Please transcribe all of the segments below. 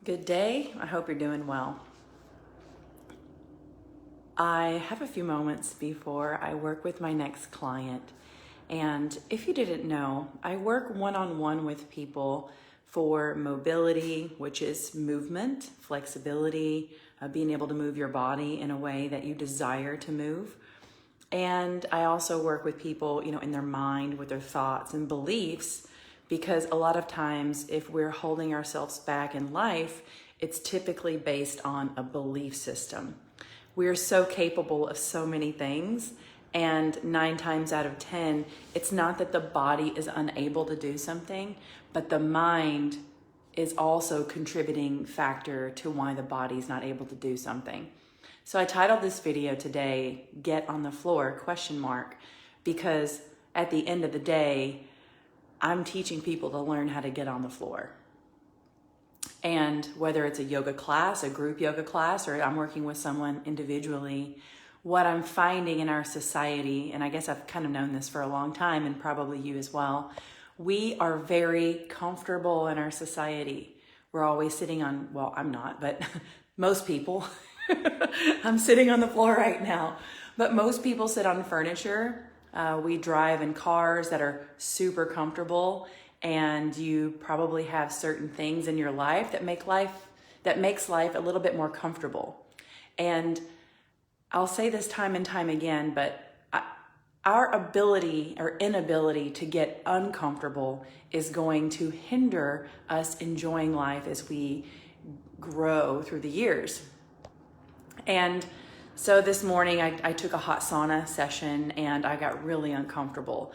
Good day. I hope you're doing well. I have a few moments before I work with my next client. And if you didn't know, I work one-on-one with people for mobility, which is movement, flexibility, being able to move your body in a way that you desire to move. And I also work with people, in their mind, with their thoughts and beliefs, because a lot of times if we're holding ourselves back in life, it's typically based on a belief system. We're so capable of so many things, and 9 times out of 10, it's not that the body is unable to do something, but the mind is also a contributing factor to why the body's not able to do something. So I titled this video today, Get on the Floor, ? Because at the end of the day, I'm teaching people to learn how to get on the floor. And whether it's a yoga class, a group yoga class, or I'm working with someone individually, what I'm finding in our society, and I guess I've kind of known this for a long time, and probably you as well, we are very comfortable in our society. We're always sitting on, well, I'm not, but most people, I'm sitting on the floor right now, but most people sit on furniture. We drive in cars that are super comfortable, and you probably have certain things in your life that makes life a little bit more comfortable. And I'll say this time and time again, but our ability or inability to get uncomfortable is going to hinder us enjoying life as we grow through the years. And so this morning I took a hot sauna session, and I got really uncomfortable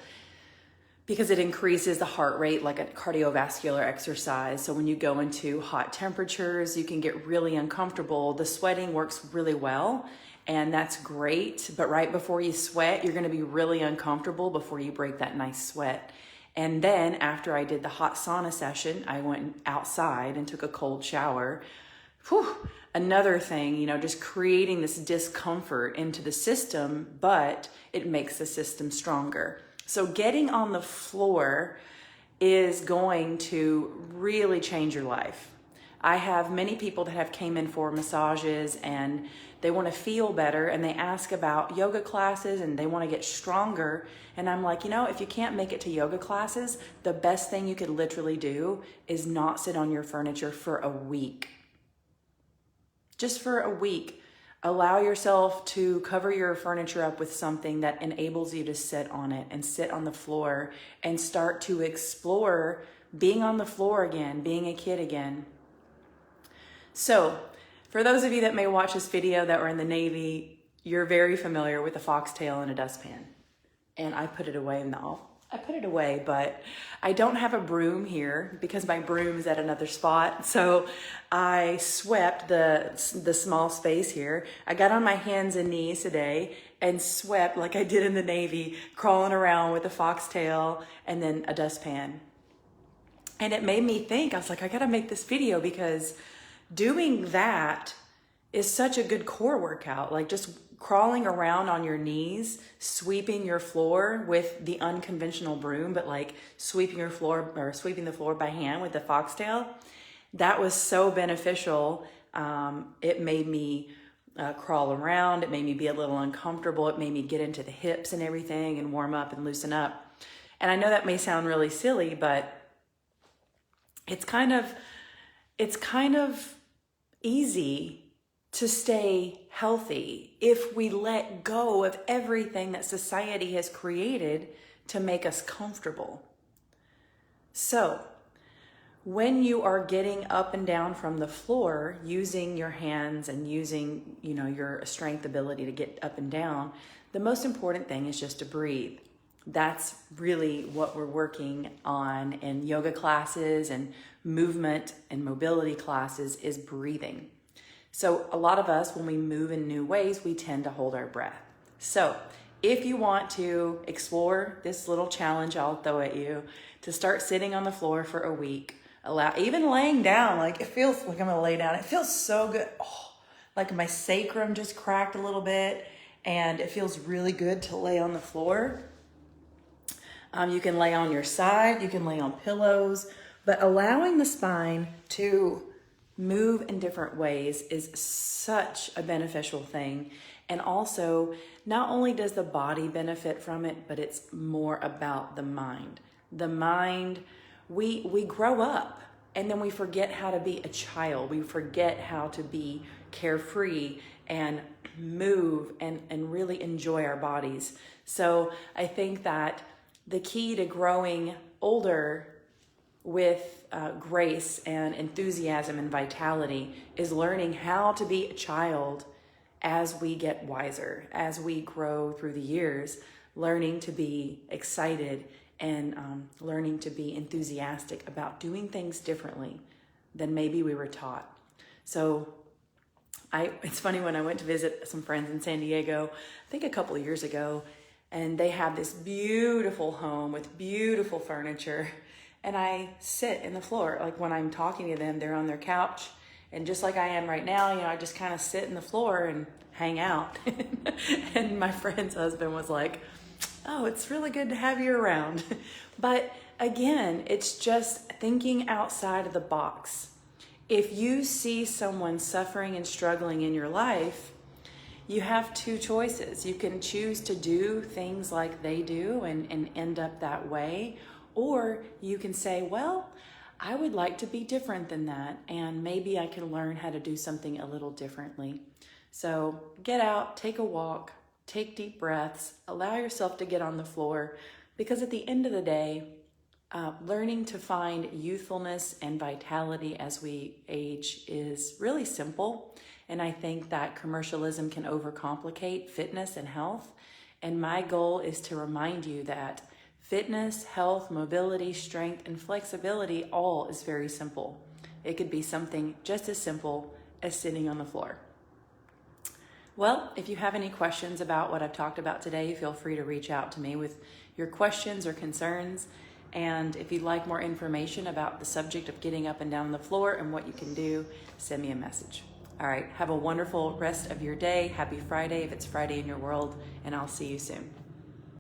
because it increases the heart rate like a cardiovascular exercise. So when you go into hot temperatures, you can get really uncomfortable. The sweating works really well, and that's great. But right before you sweat, you're gonna be really uncomfortable before you break that nice sweat. And then after I did the hot sauna session, I went outside and took a cold shower. Another thing, just creating this discomfort into the system, but it makes the system stronger. So getting on the floor is going to really change your life. I have many people that have came in for massages, and they want to feel better, and they ask about yoga classes, and they want to get stronger. And I'm like, if you can't make it to yoga classes, the best thing you could literally do is not sit on your furniture for a week. Just for a week. Allow yourself to cover your furniture up with something that enables you to sit on it and sit on the floor and start to explore being on the floor again, being a kid again. So for those of you that may watch this video that were in the Navy, you're very familiar with a foxtail and a dustpan. And I put it away but I don't have a broom here because my broom is at another spot. So I swept the small space here. I got on my hands and knees today and swept like I did in the Navy, crawling around with a foxtail and then a dustpan. And it made me think, I was like, I gotta make this video because doing that is such a good core workout. Like just crawling around on your knees, sweeping your floor with the unconventional broom, but like sweeping the floor by hand with the foxtail. That was so beneficial. It made me crawl around. It made me be a little uncomfortable. It made me get into the hips and everything and warm up and loosen up. And I know that may sound really silly, but it's kind of easy to stay healthy if we let go of everything that society has created to make us comfortable. So when you are getting up and down from the floor, using your hands and using, your strength ability to get up and down, the most important thing is just to breathe. That's really what we're working on in yoga classes and movement and mobility classes is breathing. So a lot of us, when we move in new ways, we tend to hold our breath. So if you want to explore this little challenge I'll throw at you, to start sitting on the floor for a week, even laying down, like it feels like I'm gonna lay down. It feels so good. Like my sacrum just cracked a little bit, and it feels really good to lay on the floor. You can lay on your side, you can lay on pillows, but allowing the spine to move in different ways is such a beneficial thing. And also, not only does the body benefit from it, but it's more about the mind. The mind, we grow up and then we forget how to be a child. We forget how to be carefree and move and really enjoy our bodies. So I think that the key to growing older with grace and enthusiasm and vitality is learning how to be a child as we get wiser, as we grow through the years, learning to be excited and learning to be enthusiastic about doing things differently than maybe we were taught. So it's funny, when I went to visit some friends in San Diego, I think a couple of years ago, and they have this beautiful home with beautiful furniture. And I sit in the floor, like when I'm talking to them, they're on their couch. And just like I am right now, I just kind of sit in the floor and hang out. And my friend's husband was like, oh, it's really good to have you around. But again, it's just thinking outside of the box. If you see someone suffering and struggling in your life, you have two choices. You can choose to do things like they do and end up that way. Or you can say, well, I would like to be different than that, and maybe I can learn how to do something a little differently. So get out, take a walk, take deep breaths, allow yourself to get on the floor, because at the end of the day, learning to find youthfulness and vitality as we age is really simple. And I think that commercialism can overcomplicate fitness and health. And my goal is to remind you that fitness, health, mobility, strength, and flexibility, all is very simple. It could be something just as simple as sitting on the floor. Well, if you have any questions about what I've talked about today, feel free to reach out to me with your questions or concerns. And if you'd like more information about the subject of getting up and down the floor and what you can do, send me a message. All right, have a wonderful rest of your day. Happy Friday if it's Friday in your world, and I'll see you soon.